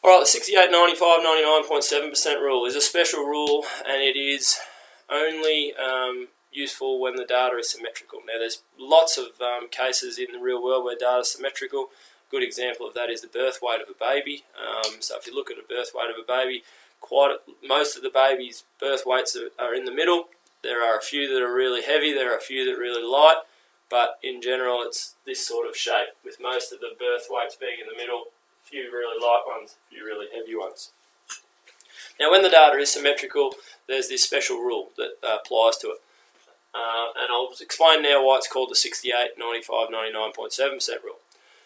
Alright, the 68, 95, 99.7% rule is a special rule, and it is only useful when the data is symmetrical. Now, there's lots of cases in the real world where data is symmetrical. A good example of that is the birth weight of a baby. So if you look at a birth weight of a baby, most of the baby's birth weights are in the middle. There are a few that are really heavy, there are a few that are really light, but in general it's this sort of shape, with most of the birth weights being in the middle, a few really light ones, a few really heavy ones. Now, when the data is symmetrical, there's this special rule that applies to it. And I'll explain now why it's called the 68, 95, 99.7% rule.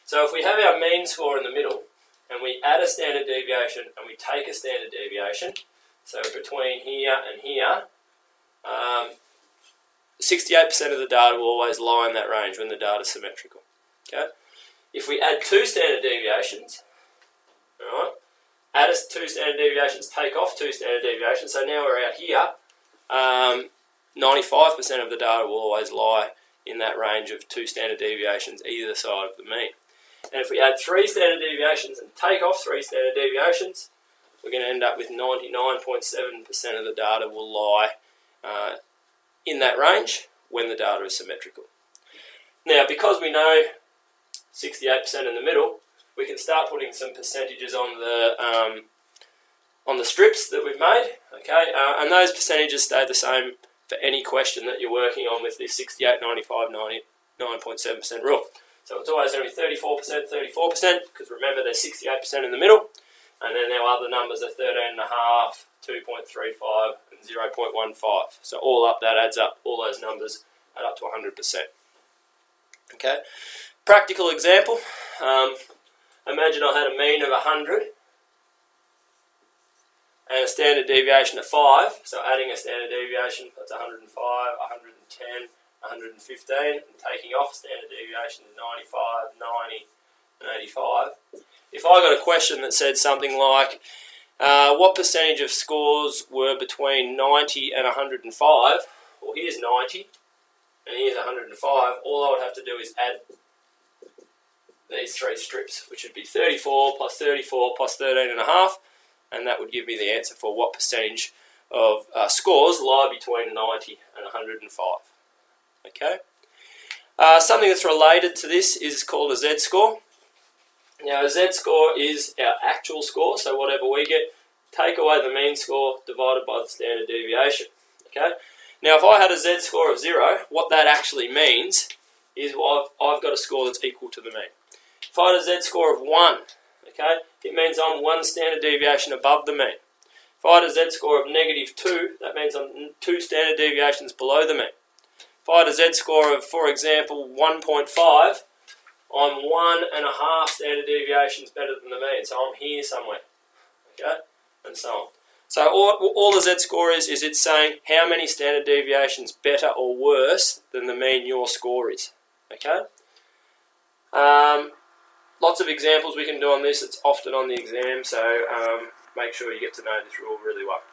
So if we have our mean score in the middle, and we add a standard deviation, and we take a standard deviation, so between here and here, 68% of the data will always lie in that range when the data is symmetrical. Okay? If we add two standard deviations, alright, add us two standard deviations, take off two standard deviations, so now we're out here, 95% of the data will always lie in that range of two standard deviations either side of the mean. And if we add three standard deviations and take off three standard deviations, we're going to end up with 99.7% of the data will lie in that range when the data is symmetrical. Now, because we know 68% in the middle, we can start putting some percentages on the strips that we've made, okay? And those percentages stay the same for any question that you're working on with this 68, 95, 99.7% rule. So it's always going to be 34%, 34%, because remember there's 68% in the middle, and then our other numbers are 13.5, 2.35, and 0.15. So all up, that adds up, all those numbers add up to 100%. Okay? Practical example, imagine I had a mean of 100 and a standard deviation of 5, so adding a standard deviation, that's 105, 110, 115, and taking off standard deviation to 95, 90, and 85. If I got a question that said something like, what percentage of scores were between 90 and 105, well, here's 90, and here's 105, all I would have to do is add these three strips, which would be 34 plus 34 plus 13.5, and that would give me the answer for what percentage of scores lie between 90 and 105. Okay. Something that's related to this is called a Z-score. Now, a Z-score is our actual score, so whatever we get, take away the mean score divided by the standard deviation. Okay. Now, if I had a Z-score of 0, what that actually means is I've got a score that's equal to the mean. If I had a Z-score of 1, okay, it means I'm one standard deviation above the mean. If I had a Z-score of -2, that means I'm 2 standard deviations below the mean. If I had a Z-score of, for example, 1.5, I'm 1.5 standard deviations better than the mean, so I'm here somewhere, okay, and so on. So all the Z-score is it's saying how many standard deviations better or worse than the mean your score is, okay. Lots of examples we can do on this. It's often on the exam, so make sure you get to know this rule really well.